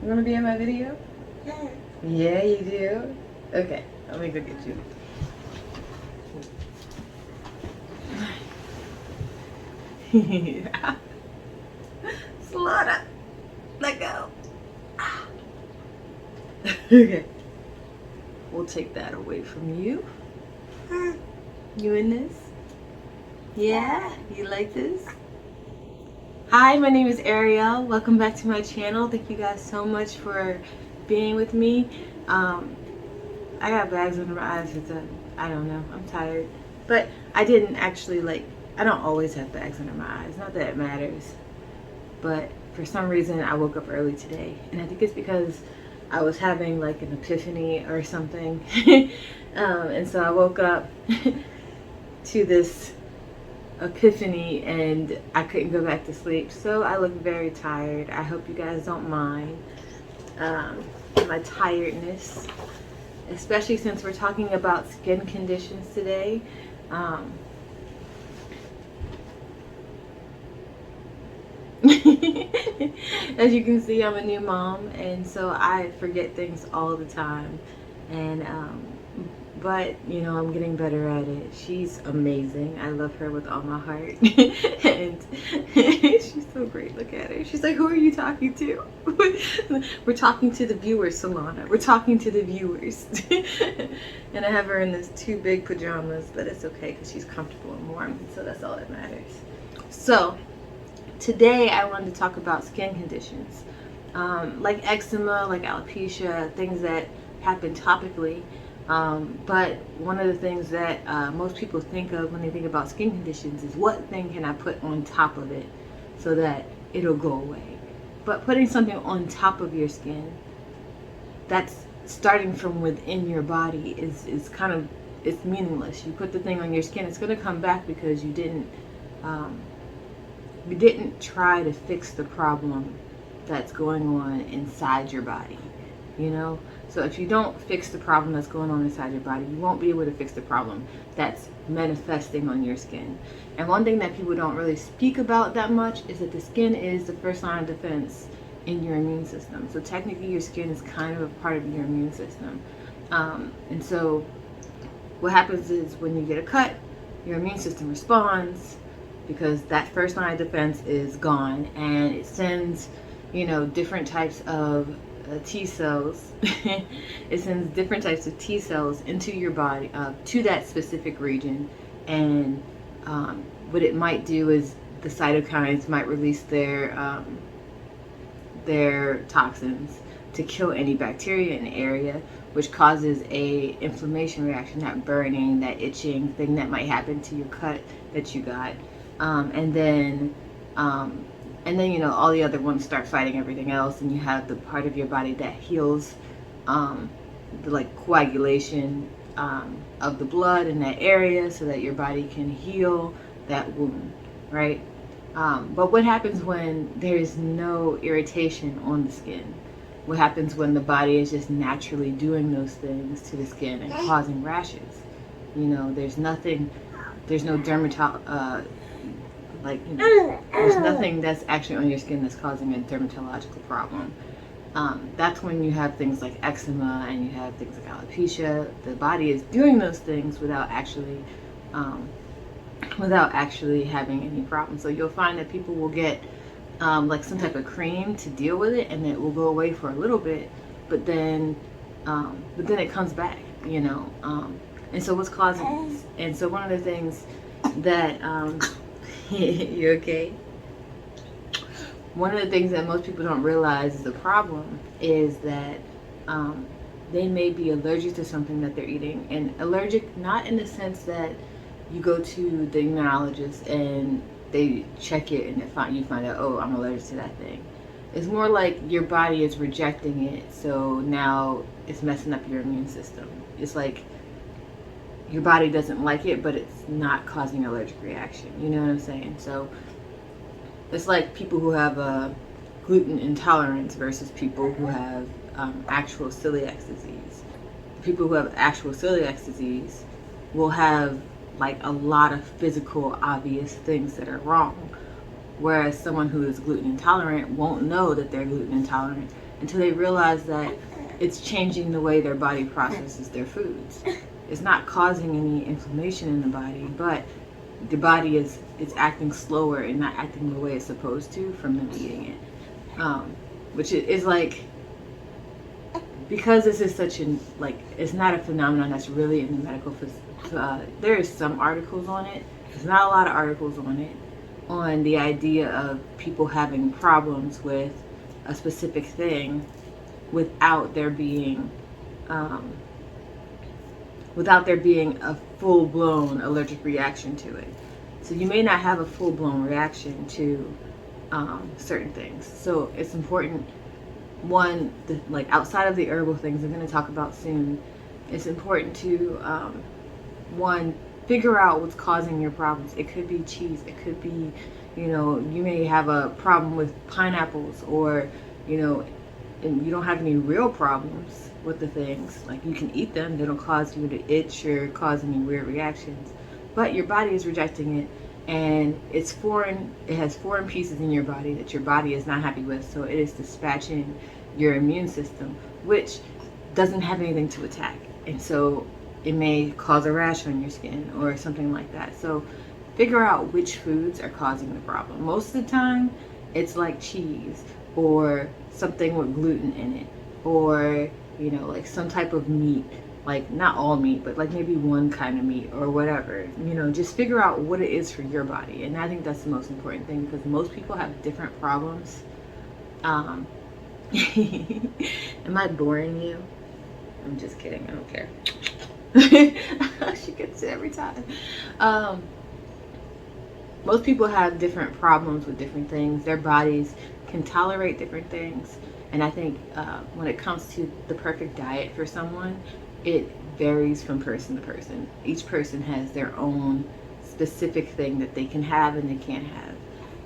You want to be in my video? Yeah. Yeah, you do? Okay, let me go get you. Yeah. Slaughter. Let go. Okay. We'll take that away from you. You in this? Yeah? You like this? Hi, my name is Ariel. Welcome back to my channel. Thank you guys so much for being with me. I got bags under my eyes because I don't know. I'm tired. But I didn't actually I don't always have bags under my eyes. Not that it matters. But for some reason I woke up early today. And I think it's because I was having like an epiphany or something. And so I woke up to this epiphany and I couldn't go back to sleep. So I look very tired. I hope you guys don't mind my tiredness. Especially since we're talking about skin conditions today. As you can see, I'm a new mom, and so I forget things all the time. And but you know, I'm getting better at it. She's amazing. I love her with all my heart. And she's so great. Look at her. She's like, who are you talking to? We're talking to the viewers, Solana. We're talking to the viewers. And I have her in this 2 big pajamas, but it's okay because she's comfortable and warm, so that's all that matters. So today I wanted to talk about skin conditions, like eczema, like alopecia, things that happen topically. But one of the things that most people think of when they think about skin conditions is, what thing can I put on top of it so that it'll go away? But putting something on top of your skin that's starting from within your body is kind of, it's meaningless. You put the thing on your skin, it's going to come back because you didn't try to fix the problem that's going on inside your body, you know? So if you don't fix the problem that's going on inside your body, you won't be able to fix the problem that's manifesting on your skin. And one thing that people don't really speak about that much is that the skin is the first line of defense in your immune system. So technically your skin is kind of a part of your immune system. And so what happens is when you get a cut, your immune system responds because that first line of defense is gone, and it sends, you know, different types of T cells. It sends different types of T cells into your body, to that specific region. And what it might do is the cytokines might release their toxins to kill any bacteria in the area, which causes a inflammation reaction, that burning, that itching thing that might happen to your cut that you got. And then you know, all the other ones start fighting everything else, and you have the part of your body that heals, the like coagulation of the blood in that area, so that your body can heal that wound, right? But what happens when there's no irritation on the skin? What happens when the body is just naturally doing those things to the skin and causing rashes? You know, there's no there's nothing that's actually on your skin that's causing a dermatological problem. That's when you have things like eczema and you have things like alopecia. The body is doing those things without actually having any problem. So you'll find that people will get like some type of cream to deal with it, and it will go away for a little bit, but then it comes back, you know. And so what's causing this? And so one of the things that you okay? One of the things that most people don't realize is a problem is that they may be allergic to something that they're eating. And allergic, not in the sense that you go to the immunologist and they check it and you find out, oh, I'm allergic to that thing. It's more like your body is rejecting it, so now it's messing up your immune system. It's like your body doesn't like it, but it's not causing an allergic reaction. You know what I'm saying? So it's like people who have a gluten intolerance versus people who have actual celiac disease. People who have actual celiac disease will have like a lot of physical obvious things that are wrong, whereas someone who is gluten intolerant won't know that they're gluten intolerant until they realize that it's changing the way their body processes their foods. It's not causing any inflammation in the body, but the body is acting slower and not acting the way it's supposed to from them eating it. Which is like, because this is such an, like, it's not a phenomenon that's really in the medical, there is some articles on it. There's not a lot of articles on it, on the idea of people having problems with a specific thing without there being a full-blown allergic reaction to it. So you may not have a full-blown reaction to certain things. So it's important, one, like outside of the herbal things I'm going to talk about soon, it's important to, one, figure out what's causing your problems. It could be cheese. It could be, you know, you may have a problem with pineapples, or, you know, and you don't have any real problems with the things. Like, you can eat them. They don't cause you to itch or cause any weird reactions. But your body is rejecting it, and it's foreign. It has foreign pieces in your body that your body is not happy with. So it is dispatching your immune system, which doesn't have anything to attack. And so it may cause a rash on your skin or something like that. So figure out which foods are causing the problem. Most of the time, it's like cheese or something with gluten in it, or, you know, like some type of meat, like not all meat, but like maybe one kind of meat or whatever. You know, just figure out what it is for your body. And I think that's the most important thing, because most people have different problems. Am I boring you? I'm just kidding. I don't care. She gets it every time. Most people have different problems with different things. Their bodies can tolerate different things. And I think when it comes to the perfect diet for someone, it varies from person to person. Each person has their own specific thing that they can have and they can't have.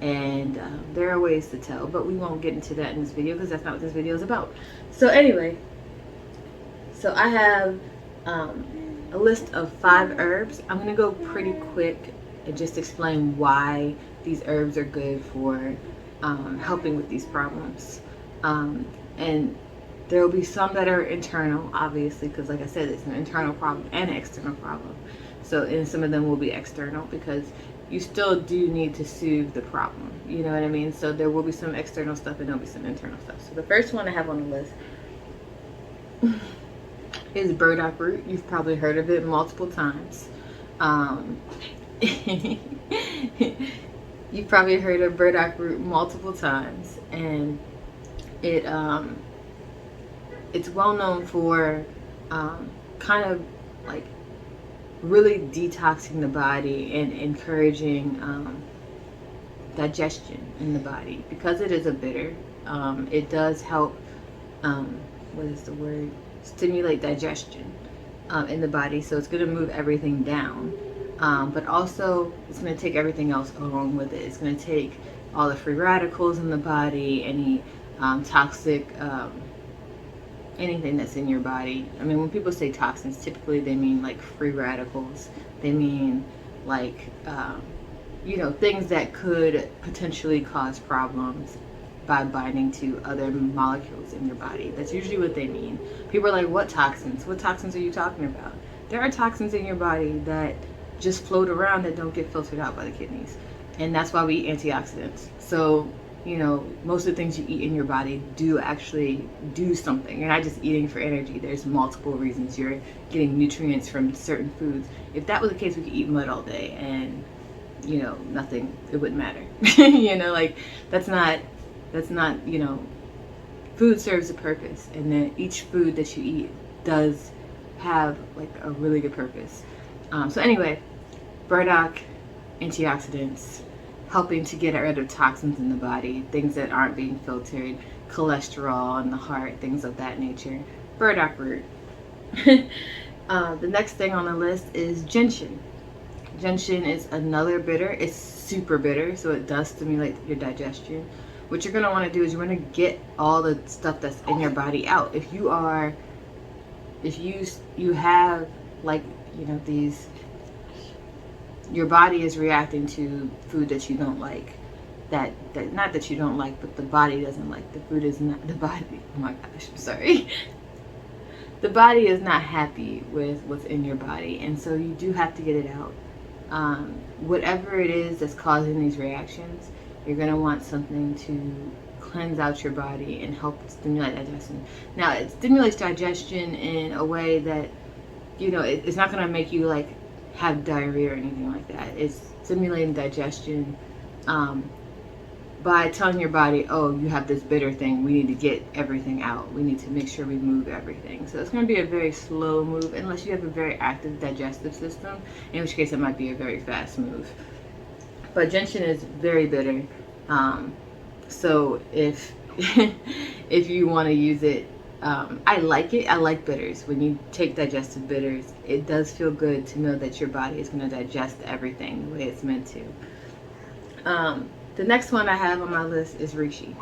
And there are ways to tell, but we won't get into that in this video, because that's not what this video is about. So anyway, so I have a list of 5 herbs. I'm going to go pretty quick and just explain why these herbs are good for helping with these problems. And there will be some that are internal, obviously, because like I said, it's an internal problem and an external problem. So, and some of them will be external, because you still do need to soothe the problem. You know what I mean? So there will be some external stuff and there'll be some internal stuff. So the first one I have on the list is burdock root. You've probably heard of it multiple times. You've probably heard of burdock root multiple times, and it's well known for kind of like really detoxing the body and encouraging digestion in the body. Because it is a bitter, it does help, what is the word, stimulate digestion in the body. So it's going to move everything down, but also it's going to take everything else along with it. It's going to take all the free radicals in the body, any toxic anything that's in your body. I mean, when people say toxins, typically they mean like free radicals. They mean like, you know, things that could potentially cause problems by binding to other molecules in your body. That's usually what they mean. People are like, what toxins? What toxins are you talking about? There are toxins in your body that just float around that don't get filtered out by the kidneys. And that's why we eat antioxidants. So, you know, most of the things you eat in your body do actually do something. You're not just eating for energy. There's multiple reasons you're getting nutrients from certain foods. If that was the case, we could eat mud all day and, you know, nothing, it wouldn't matter. You know, like that's not, you know, food serves a purpose, and then each food that you eat does have like a really good purpose. So anyway, burdock, antioxidants, helping to get rid of toxins in the body, things that aren't being filtered, cholesterol in the heart, things of that nature. Burdock root. The next thing on the list is ginseng. Ginseng is another bitter. It's super bitter, so it does stimulate your digestion. What you're going to want to do is you want to get all the stuff that's in your body out. If you have like, you know, these, your body is reacting to food that you don't like, that not that you don't like, but the body doesn't like. The food is not the body. Oh my gosh, I'm sorry. The body is not happy with what's in your body, and so you do have to get it out. Whatever it is that's causing these reactions, you're going to want something to cleanse out your body and help stimulate digestion. Now, it stimulates digestion in a way that, you know, it's not going to make you like have diarrhea or anything like that. It's stimulating digestion by telling your body, oh, you have this bitter thing, we need to get everything out, we need to make sure we move everything. So it's going to be a very slow move unless you have a very active digestive system, in which case it might be a very fast move. But ginseng is very bitter, so if if you want to use it, I like it. I like bitters. When you take digestive bitters, it does feel good to know that your body is going to digest everything the way it's meant to. The next one I have on my list is Rishi.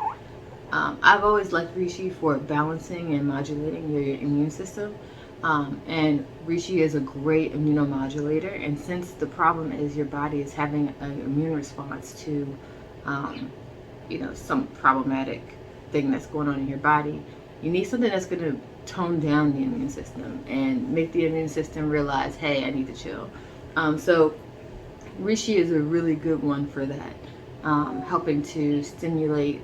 I've always liked Rishi for balancing and modulating your immune system. And Rishi is a great immunomodulator. And since the problem is your body is having an immune response to, you know, some problematic thing that's going on in your body, you need something that's going to tone down the immune system and make the immune system realize, hey, I need to chill. So Rishi is a really good one for that. Helping to stimulate,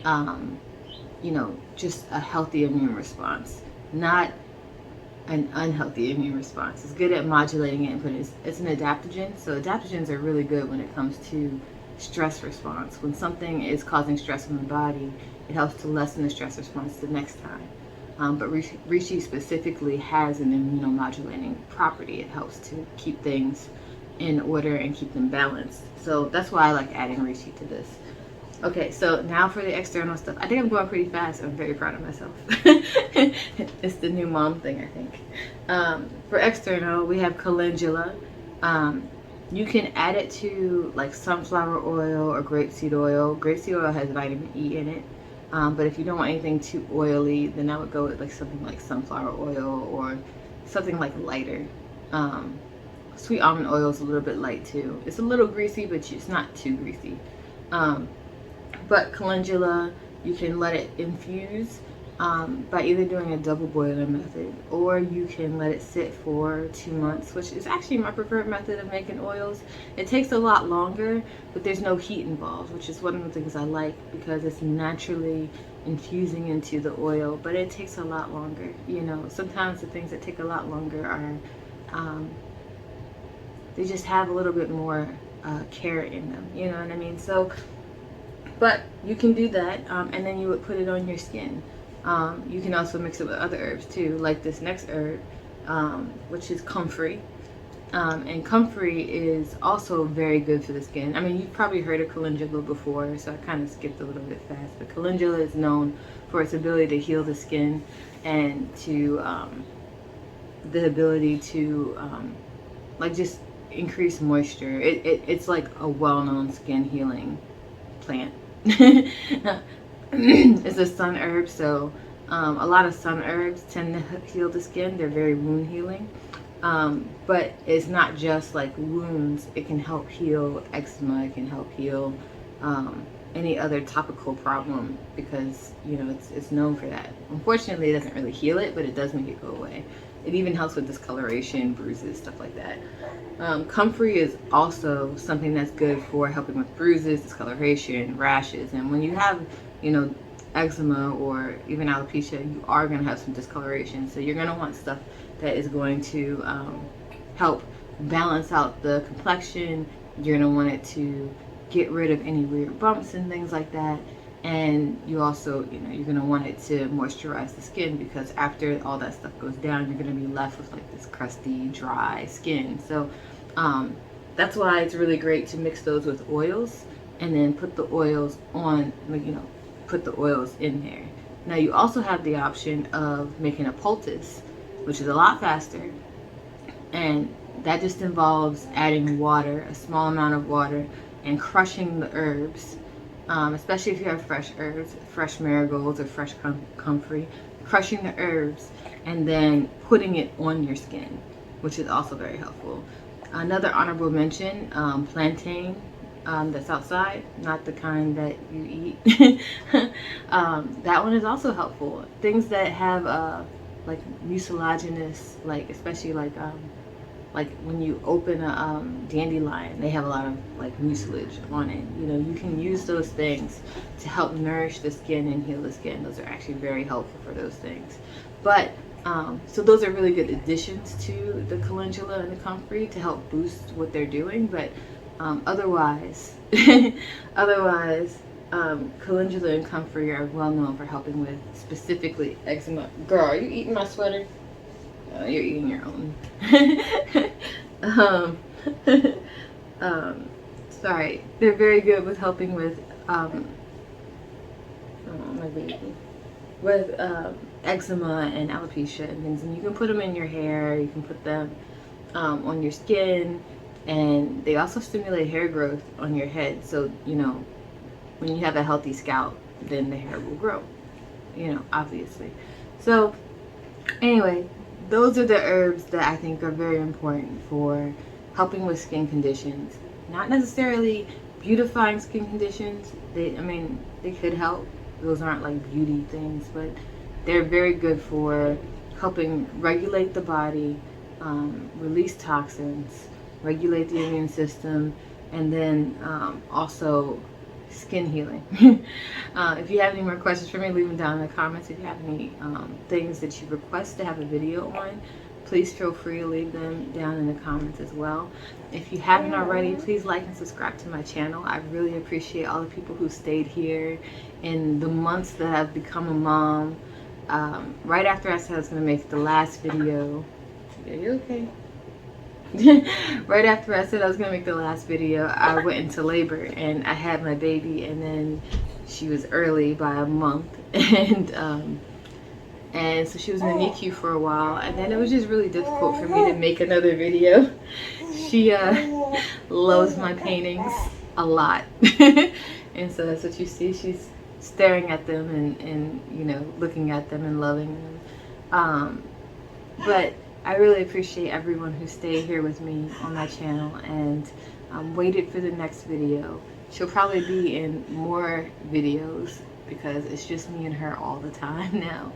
you know, just a healthy immune response, not an unhealthy immune response. It's good at modulating it, but it's an adaptogen. So adaptogens are really good when it comes to stress response. When something is causing stress in the body, it helps to lessen the stress response the next time. But Rishi specifically has an immunomodulating property. It helps to keep things in order and keep them balanced. So that's why I like adding Rishi to this. Okay, so now for the external stuff. I think I'm going pretty fast. I'm very proud of myself. It's the new mom thing, I think. For external, we have calendula. You can add it to like sunflower oil or grapeseed oil. Grapeseed oil has vitamin E in it. But if you don't want anything too oily, then I would go with like something like sunflower oil or something like lighter. Sweet almond oil is a little bit light too. It's a little greasy, but it's not too greasy. But calendula, you can let it infuse by either doing a double boiling method, or you can let it sit for 2 months, which is actually my preferred method of making oils. It takes a lot longer, but there's no heat involved, which is one of the things I like because it's naturally infusing into the oil, but it takes a lot longer. You know, sometimes the things that take a lot longer are they just have a little bit more care in them, you know what I mean? So, but you can do that, and then you would put it on your skin. You can also mix it with other herbs too, like this next herb, which is Comfrey. And Comfrey is also very good for the skin. I mean, you've probably heard of calendula before, so I kind of skipped a little bit fast. But calendula is known for its ability to heal the skin and to the ability to like just increase moisture. It's like a well-known skin healing plant. It's a sun herb, so a lot of sun herbs tend to heal the skin. They're very wound healing, but it's not just like wounds. It can help heal eczema. It can help heal any other topical problem because, you know, it's known for that. Unfortunately, it doesn't really heal it, but it does make it go away. It even helps with discoloration, bruises, stuff like that. Comfrey is also something that's good for helping with bruises, discoloration, rashes. And when you have, you know, eczema or even alopecia, you are going to have some discoloration. So you're going to want stuff that is going to help balance out the complexion. You're going to want it to get rid of any weird bumps and things like that. And you also, you know, you're going to want it to moisturize the skin because after all that stuff goes down, you're going to be left with like this crusty, dry skin. So that's why it's really great to mix those with oils and then put the oils on, like, you know, put the oils in there. Now you also have the option of making a poultice, which is a lot faster. And that just involves adding water, a small amount of water, and crushing the herbs. Especially if you have fresh herbs, fresh marigolds or fresh comfrey, crushing the herbs and then putting it on your skin, which is also very helpful. Another honorable mention, plantain that's outside, not the kind that you eat. That one is also helpful. Things that have like mucilaginous, like especially like when you open a dandelion, they have a lot of like mucilage on it. You know, you can use those things to help nourish the skin and heal the skin. Those are actually very helpful for those things. But so those are really good additions to the calendula and the comfrey to help boost what they're doing. But otherwise, calendula and comfrey are well known for helping with specifically eczema. Girl, are you eating my sweater? You're eating your own. Sorry, they're very good with helping with oh my baby, with eczema and alopecia and things. And you can put them in your hair. You can put them on your skin, and they also stimulate hair growth on your head. So you know, when you have a healthy scalp, then the hair will grow. You know, obviously. So anyway, those are the herbs that I think are very important for helping with skin conditions. Not necessarily beautifying skin conditions. I mean, they could help. Those aren't like beauty things, but they're very good for helping regulate the body, release toxins, regulate the immune system, and then also skin healing. If you have any more questions for me, leave them down in the comments. If you have any things that you request to have a video on, please feel free to leave them down in the comments as well. If you haven't already, please like and subscribe to my channel. I really appreciate all the people who stayed here in the months that I've become a mom. Right after I said I was going to make the last video. Are you okay? Right after I said I was gonna make the last video, I went into labor and I had my baby, and then she was early by a month, and so she was in the NICU for a while, and then it was just really difficult for me to make another video. She loves my paintings a lot, and so that's what you see. She's staring at them and you know, looking at them and loving them. But I really appreciate everyone who stayed here with me on my channel and waited for the next video. She'll probably be in more videos because it's just me and her all the time now.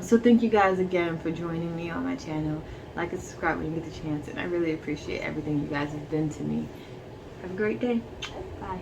So thank you guys again for joining me on my channel. Like and subscribe when you get the chance, and I really appreciate everything you guys have been to me. Have a great day. Bye.